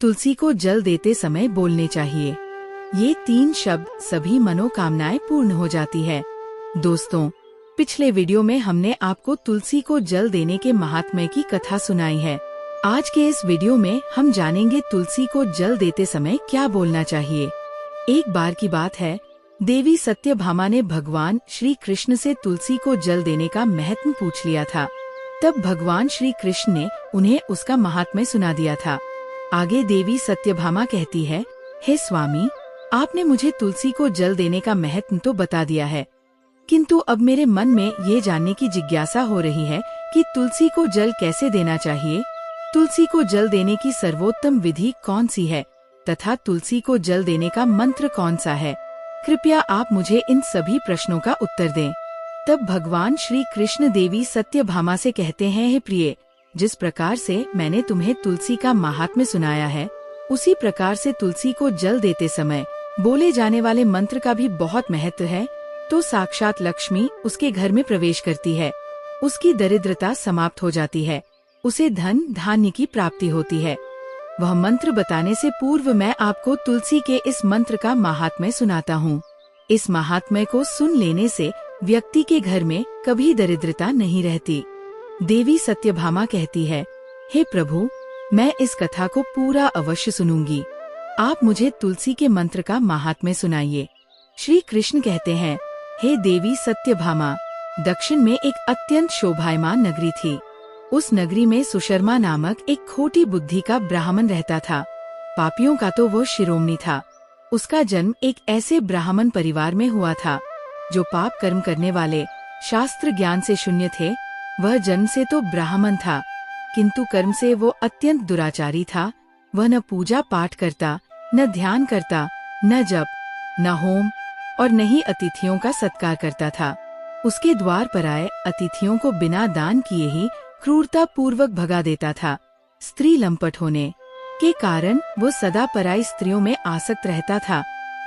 तुलसी को जल देते समय बोलने चाहिए। ये 3 शब्द सभी मनोकामनाएं पूर्ण हो जाती है। दोस्तों, पिछले वीडियो में हमने आपको तुलसी को जल देने के महात्म्य की कथा सुनाई है। आज के इस वीडियो में हम जानेंगे तुलसी को जल देते समय क्या बोलना चाहिए। एक बार की बात है, देवी सत्यभामा ने भगवान श्री कृष्ण से तुलसी को जल देने का महत्व पूछ लिया था। तब भगवान श्री कृष्ण ने उन्हें उसका महात्म्य सुना दिया था। आगे देवी सत्यभामा कहती है, हे स्वामी, आपने मुझे तुलसी को जल देने का महत्व तो बता दिया है, किंतु अब मेरे मन में ये जानने की जिज्ञासा हो रही है कि तुलसी को जल कैसे देना चाहिए, तुलसी को जल देने की सर्वोत्तम विधि कौन सी है तथा तुलसी को जल देने का मंत्र कौन सा है। कृपया आप मुझे इन सभी प्रश्नों का उत्तर दें। तब भगवान श्री कृष्ण देवी सत्यभामा से कहते हैं, हे प्रिय, जिस प्रकार से मैंने तुम्हें तुलसी का महात्म्य सुनाया है, उसी प्रकार से तुलसी को जल देते समय बोले जाने वाले मंत्र का भी बहुत महत्व है। तो साक्षात लक्ष्मी उसके घर में प्रवेश करती है, उसकी दरिद्रता समाप्त हो जाती है, उसे धन धान्य की प्राप्ति होती है। वह मंत्र बताने से पूर्व मैं आपको तुलसी के इस मंत्र का महात्म्य सुनाता हूँ। इस महात्म्य को सुन लेने से व्यक्ति के घर में कभी दरिद्रता नहीं रहती। देवी सत्यभामा कहती है, हे प्रभु, मैं इस कथा को पूरा अवश्य सुनूंगी। आप मुझे तुलसी के मंत्र का महात्म्य सुनाइए। श्री कृष्ण कहते हैं, हे देवी सत्यभामा, दक्षिण में एक अत्यंत शोभायमान नगरी थी। उस नगरी में सुशर्मा नामक एक खोटी बुद्धि का ब्राह्मण रहता था। पापियों का तो वो शिरोमणि था। उसका जन्म एक ऐसे ब्राह्मण परिवार में हुआ था जो पाप कर्म करने वाले, शास्त्र ज्ञान से शून्य थे। वह जन्म से तो ब्राह्मण था, किंतु कर्म से वो अत्यंत दुराचारी था। वह न पूजा पाठ करता, न ध्यान करता, न जप, न होम और न ही अतिथियों का सत्कार करता था। उसके द्वार पर आए अतिथियों को बिना दान किए ही क्रूरता पूर्वक भगा देता था। स्त्री लंपट होने के कारण वो सदा पराई स्त्रियों में आसक्त रहता था।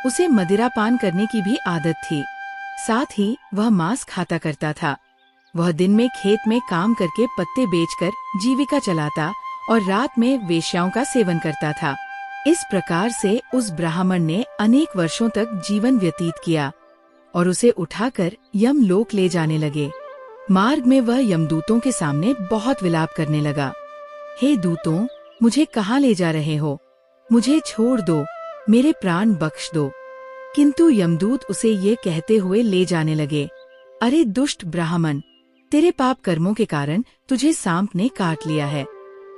उसे मदिरा पान करने की भी आदत थी। साथ ही वह मांस खाता करता था। वह दिन में खेत में काम करके पत्ते बेचकर जीविका चलाता और रात में वेश्याओं का सेवन करता था। इस प्रकार से उस ब्राह्मण ने अनेक वर्षों तक जीवन व्यतीत किया और उसे उठाकर यमलोक ले जाने लगे। मार्ग में वह यमदूतों के सामने बहुत विलाप करने लगा। हे दूतों, मुझे कहाँ ले जा रहे हो? मुझे छोड़ दो, मेरे प्राण बख्श दो। किंतु यमदूत उसे ये कहते हुए ले जाने लगे, अरे दुष्ट ब्राह्मण, तेरे पाप कर्मों के कारण तुझे सांप ने काट लिया है।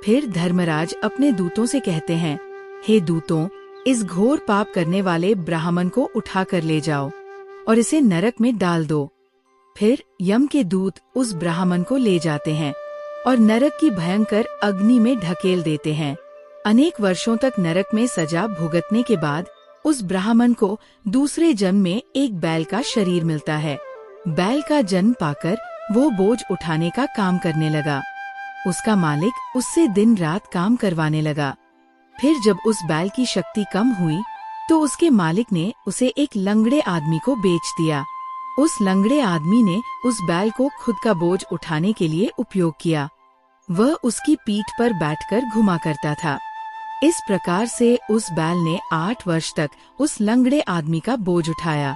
फिर धर्मराज अपने दूतों से कहते हैं, हे दूतों, इस घोर पाप करने वाले ब्राह्मण को उठाकर ले जाओ और इसे नरक में डाल दो। फिर यम के दूत उस ब्राह्मण को ले जाते हैं और नरक की भयंकर अग्नि में ढकेल देते हैं। अनेक वर्षों तक नरक में सजा भुगतने के बाद उस ब्राह्मण को दूसरे जन्म में एक बैल का शरीर मिलता है। बैल का जन्म पाकर वो बोझ उठाने का काम करने लगा। उसका मालिक उससे दिन रात काम करवाने लगा। फिर जब उस बैल की शक्ति कम हुई तो उसके मालिक ने उसे एक लंगड़े आदमी को बेच दिया। उस लंगड़े आदमी ने उस बैल को खुद का बोझ उठाने के लिए उपयोग किया। वह उसकी पीठ पर बैठकर घुमा करता था। इस प्रकार से उस बैल ने 8 वर्ष तक उस लंगड़े आदमी का बोझ उठाया।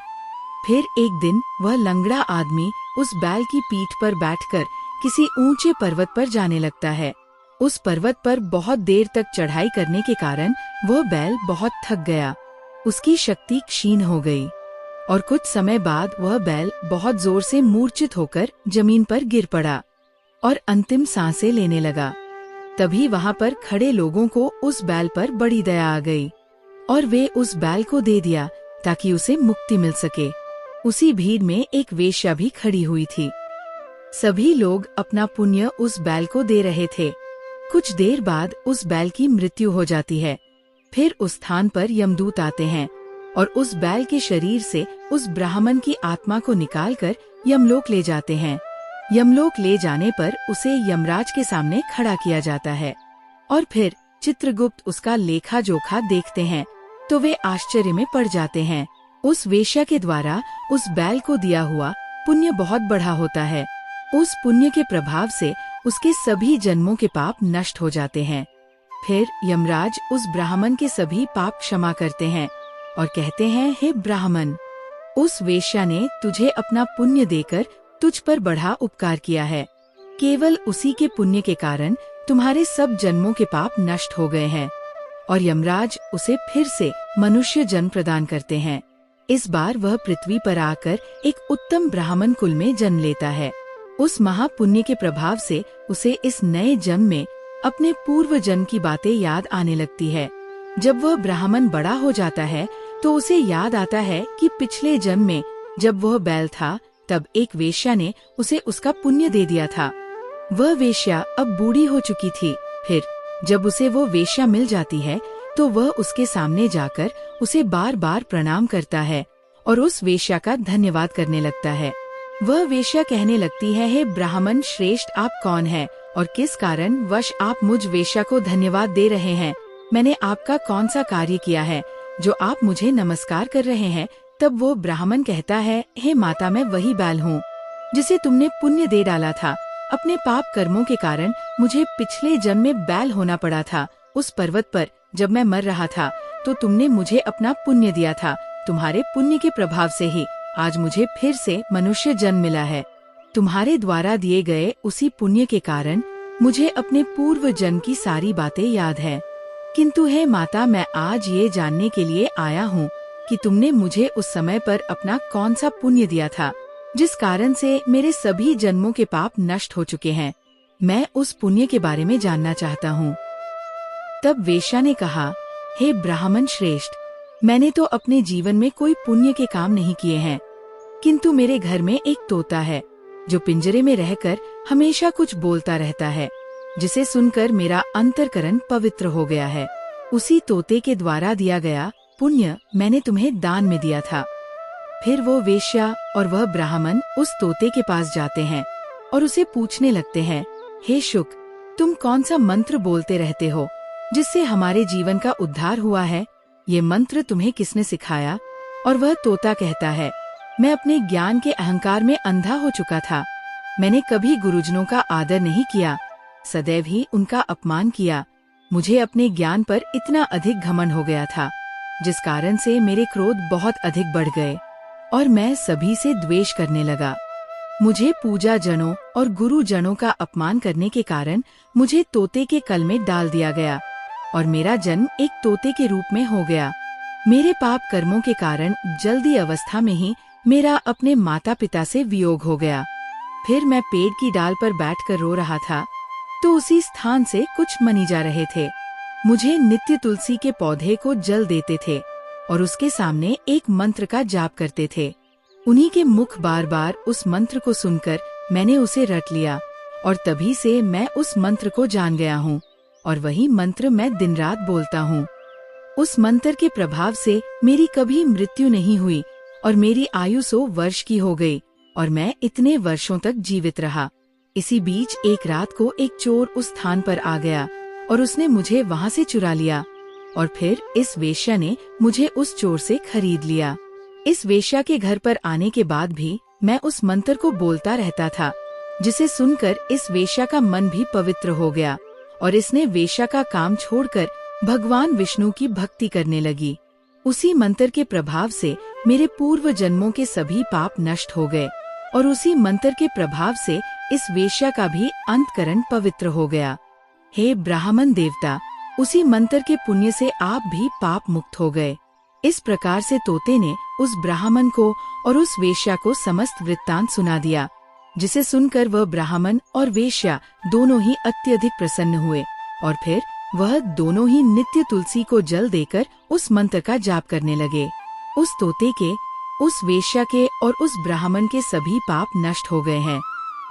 फिर एक दिन वह लंगड़ा आदमी उस बैल की पीठ पर बैठकर किसी ऊंचे पर्वत पर जाने लगता है। उस पर्वत पर बहुत देर तक चढ़ाई करने के कारण वह बैल बहुत थक गया। उसकी शक्ति क्षीण हो गई और कुछ समय बाद वह बैल बहुत जोर से मूर्छित होकर जमीन पर गिर पड़ा और अंतिम सांसें लेने लगा। तभी वहाँ पर खड़े लोगों को उस बैल पर बड़ी दया आ गई और वे उस बैल को दे दिया ताकि उसे मुक्ति मिल सके। उसी भीड़ में एक वेश्या भी खड़ी हुई थी। सभी लोग अपना पुण्य उस बैल को दे रहे थे। कुछ देर बाद उस बैल की मृत्यु हो जाती है। फिर उस स्थान पर यमदूत आते हैं और उस बैल के शरीर से उस ब्राह्मण की आत्मा को निकालकर यमलोक ले जाते हैं। यमलोक ले जाने पर उसे यमराज के सामने खड़ा किया जाता है और फिर चित्रगुप्त उसका लेखा जोखा देखते हैं तो वे आश्चर्य में पड़ जाते हैं। उस वेश्या के द्वारा उस बैल को दिया हुआ पुण्य बहुत बढ़ा होता है। उस पुण्य के प्रभाव से उसके सभी जन्मों के पाप नष्ट हो जाते हैं। फिर यमराज उस ब्राह्मण के सभी पाप क्षमा करते हैं और कहते हैं, हे ब्राह्मण, उस वेश्या ने तुझे अपना पुण्य देकर तुझ पर बड़ा उपकार किया है। केवल उसी के पुण्य के कारण तुम्हारे सब जन्मों के पाप नष्ट हो गए हैं। और यमराज उसे फिर से मनुष्य जन्म प्रदान करते हैं। इस बार वह पृथ्वी पर आकर एक उत्तम ब्राह्मण कुल में जन्म लेता है। उस महापुण्य के प्रभाव से उसे इस नए जन्म में अपने पूर्व जन्म की बातें याद आने लगती है। जब वह ब्राह्मण बड़ा हो जाता है तो उसे याद आता है कि पिछले जन्म में जब वह बैल था तब एक वेश्या ने उसे उसका पुण्य दे दिया था। वह वेश्या अब बूढ़ी हो चुकी थी। फिर जब उसे वो वेश्या मिल जाती है तो वह उसके सामने जाकर उसे बार बार प्रणाम करता है और उस वेश्या का धन्यवाद करने लगता है। वह वेश्या कहने लगती है, हे ब्राह्मण श्रेष्ठ, आप कौन हैं और किस कारण वश आप मुझ वेश्या को धन्यवाद दे रहे हैं? मैंने आपका कौन सा कार्य किया है जो आप मुझे नमस्कार कर रहे हैं? तब वो ब्राह्मण कहता है, हे माता, मैं वही बैल हूँ जिसे तुमने पुण्य दे डाला था। अपने पाप कर्मों के कारण मुझे पिछले जन्म में बैल होना पड़ा था। उस पर्वत पर जब मैं मर रहा था तो तुमने मुझे अपना पुण्य दिया था। तुम्हारे पुण्य के प्रभाव से ही आज मुझे फिर से मनुष्य जन्म मिला है। तुम्हारे द्वारा दिए गए उसी पुण्य के कारण मुझे अपने पूर्व जन्म की सारी बातें याद है। किंतु हे माता, मैं आज ये जानने के लिए आया हूँ कि तुमने मुझे उस समय पर अपना कौन सा पुण्य दिया था जिस कारण से मेरे सभी जन्मों के पाप नष्ट हो चुके हैं। मैं उस पुण्य के बारे में जानना चाहता हूँ। तब वेश्या ने कहा, हे ब्राह्मण श्रेष्ठ, मैंने तो अपने जीवन में कोई पुण्य के काम नहीं किए हैं, किंतु मेरे घर में एक तोता है जो पिंजरे में रहकर हमेशा कुछ बोलता रहता है, जिसे सुनकर मेरा अंतरकरण पवित्र हो गया है। उसी तोते के द्वारा दिया गया पुण्य मैंने तुम्हें दान में दिया था। फिर वो वेश्या और वह ब्राह्मण उस तोते के पास जाते हैं और उसे पूछने लगते हैं, हे शुक, तुम कौन सा मंत्र बोलते रहते हो जिससे हमारे जीवन का उद्धार हुआ है? ये मंत्र तुम्हें किसने सिखाया? और वह तोता कहता है, मैं अपने ज्ञान के अहंकार में अंधा हो चुका था। मैंने कभी गुरुजनों का आदर नहीं किया, सदैव ही उनका अपमान किया। मुझे अपने ज्ञान पर इतना अधिक घमंड हो गया था जिस कारण से मेरे क्रोध बहुत अधिक बढ़ गए और मैं सभी से द्वेष करने लगा। मुझे पूजा जनों और गुरु जनों का अपमान करने के कारण मुझे तोते के कल में डाल दिया गया और मेरा जन्म एक तोते के रूप में हो गया। मेरे पाप कर्मों के कारण जल्दी अवस्था में ही मेरा अपने माता पिता से वियोग हो गया। फिर मैं पेड़ की डाल पर बैठकर रो रहा था तो उसी स्थान से कुछ मनी जा रहे थे। मुझे नित्य तुलसी के पौधे को जल देते थे और उसके सामने एक मंत्र का जाप करते थे। उन्हीं के मुख बार बार उस मंत्र को सुनकर मैंने उसे रट लिया और तभी से मैं उस मंत्र को जान गया हूँ और वही मंत्र मैं दिन रात बोलता हूँ। उस मंत्र के प्रभाव से मेरी कभी मृत्यु नहीं हुई और मेरी आयु 100 वर्ष की हो गई और मैं इतने वर्षों तक जीवित रहा। इसी बीच एक रात को एक चोर उस स्थान पर आ गया और उसने मुझे वहाँ से चुरा लिया और फिर इस वेश्या ने मुझे उस चोर से खरीद लिया। इस वेश्या के घर पर आने के बाद भी मैं उस मंत्र को बोलता रहता था, जिसे सुनकर इस वेश्या का मन भी पवित्र हो गया और इसने वेश्या का काम छोड़कर भगवान विष्णु की भक्ति करने लगी। उसी मंत्र के प्रभाव से मेरे पूर्व जन्मों के सभी पाप नष्ट हो गए और उसी मंत्र के प्रभाव से इस वेश्या का भी अंतकरण पवित्र हो गया। हे ब्राह्मण देवता, उसी मंत्र के पुण्य से आप भी पाप मुक्त हो गए। इस प्रकार से तोते ने उस ब्राह्मण को और उस वेश्या को समस्त वृत्तांत सुना दिया, जिसे सुनकर वह ब्राह्मण और वेश्या दोनों ही अत्यधिक प्रसन्न हुए और फिर वह दोनों ही नित्य तुलसी को जल देकर उस मंत्र का जाप करने लगे। उस तोते के, उस वेश्या के और उस ब्राह्मण के सभी पाप नष्ट हो गए हैं।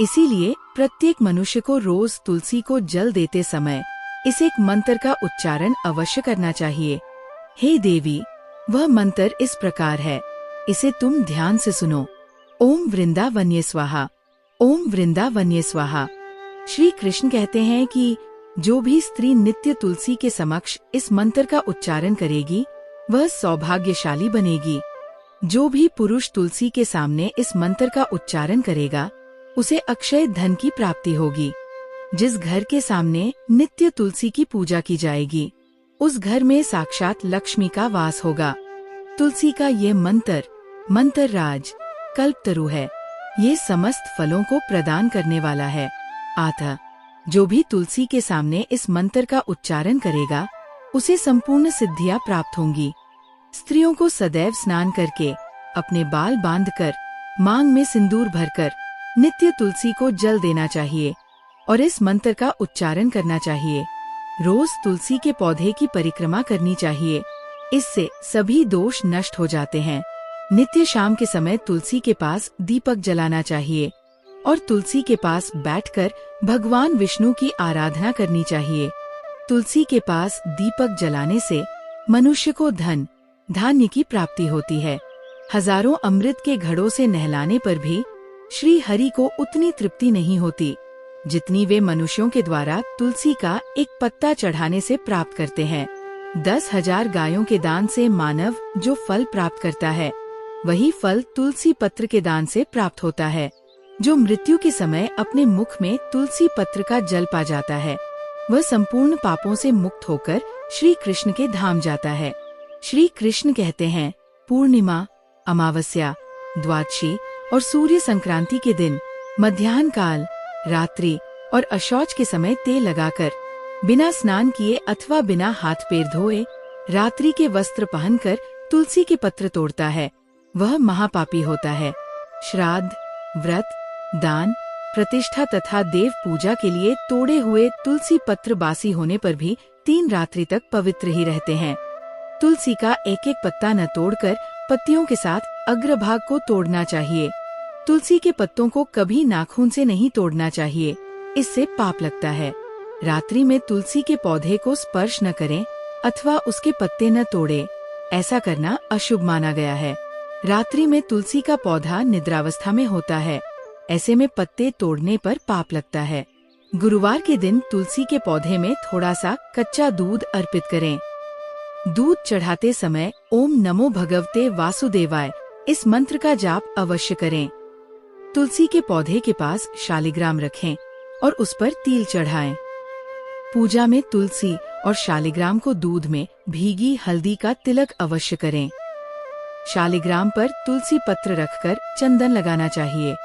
इसीलिए प्रत्येक मनुष्य को रोज तुलसी को जल देते समय इस एक मंत्र का उच्चारण अवश्य करना चाहिए। हे देवी, वह मंत्र इस प्रकार है, इसे तुम ध्यान से सुनो। ओम वृंदावन्ये स्वाहा, ओम वृंदावन्ये स्वाहा। श्री कृष्ण कहते हैं कि जो भी स्त्री नित्य तुलसी के समक्ष इस मंत्र का उच्चारण करेगी वह सौभाग्यशाली बनेगी। जो भी पुरुष तुलसी के सामने इस मंत्र का उच्चारण करेगा उसे अक्षय धन की प्राप्ति होगी। जिस घर के सामने नित्य तुलसी की पूजा की जाएगी, उस घर में साक्षात लक्ष्मी का वास होगा। तुलसी का ये मंत्र राज कल्पतरु है। ये समस्त फलों को प्रदान करने वाला है। अतः जो भी तुलसी के सामने इस मंत्र का उच्चारण करेगा, उसे संपूर्ण सिद्धियां प्राप्त होंगी। स्त्रियों को सदैव स्नान करके, अपने बाल बांधकर, मांग में सिंदूर भरकर नित्य तुलसी को जल देना चाहिए और इस मंत्र का उच्चारण करना चाहिए। रोज तुलसी के पौधे की परिक्रमा करनी चाहिए। इससे सभी दोष नष्ट हो जाते हैं। नित्य शाम के समय तुलसी के पास दीपक जलाना चाहिए और तुलसी के पास बैठकर भगवान विष्णु की आराधना करनी चाहिए। तुलसी के पास दीपक जलाने से मनुष्य को धन धान्य की प्राप्ति होती है। हजारों अमृत के घड़ों से नहलाने पर भी श्री हरि को उतनी तृप्ति नहीं होती, जितनी वे मनुष्यों के द्वारा तुलसी का एक पत्ता चढ़ाने से प्राप्त करते हैं। 10,000 गायों के दान से मानव जो फल प्राप्त करता है, वही फल तुलसी पत्र के दान से प्राप्त होता है। जो मृत्यु के समय अपने मुख में तुलसी पत्र का जल पा जाता है, वह संपूर्ण पापों से मुक्त होकर श्री कृष्ण के धाम जाता है। श्री कृष्ण कहते हैं, पूर्णिमा, अमावस्या, द्वादशी और सूर्य संक्रांति के दिन मध्याह्न काल, रात्रि और अशौच के समय तेल लगाकर, बिना स्नान किए अथवा बिना हाथ पैर धोए, रात्रि के वस्त्र पहनकर तुलसी के पत्र तोड़ता है, वह महापापी होता है। श्राद्ध, व्रत, दान, प्रतिष्ठा तथा देव पूजा के लिए तोड़े हुए तुलसी पत्र बासी होने पर भी 3 रात्रि तक पवित्र ही रहते हैं। तुलसी का एक एक पत्ता न तोड़कर पत्तियों के साथ अग्रभाग को तोड़ना चाहिए। तुलसी के पत्तों को कभी नाखून से नहीं तोड़ना चाहिए, इससे पाप लगता है। रात्रि में तुलसी के पौधे को स्पर्श न करें अथवा उसके पत्ते न तोड़े, ऐसा करना अशुभ माना गया है। रात्रि में तुलसी का पौधा निद्रावस्था में होता है, ऐसे में पत्ते तोड़ने पर पाप लगता है। गुरुवार के दिन तुलसी के पौधे में थोड़ा सा कच्चा दूध अर्पित करें। दूध चढ़ाते समय ओम नमो भगवते वासुदेवाय इस मंत्र का जाप अवश्य करें। तुलसी के पौधे के पास शालिग्राम रखें और उस पर तिल चढ़ाएं। पूजा में तुलसी और शालिग्राम को दूध में भीगी हल्दी का तिलक अवश्य करें। शालिग्राम पर तुलसी पत्र रखकर चंदन लगाना चाहिए।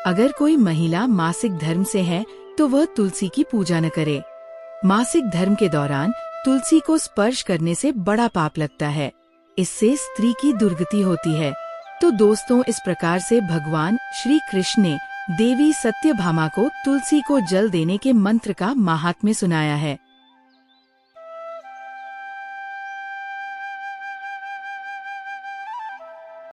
अगर कोई महिला मासिक धर्म से है तो वह तुलसी की पूजा न करे। मासिक धर्म के दौरान तुलसी को स्पर्श करने से बड़ा पाप लगता है, इससे स्त्री की दुर्गति होती है। तो दोस्तों, इस प्रकार से भगवान श्री कृष्ण ने देवी सत्यभामा को तुलसी को जल देने के मंत्र का महात्म्य सुनाया है।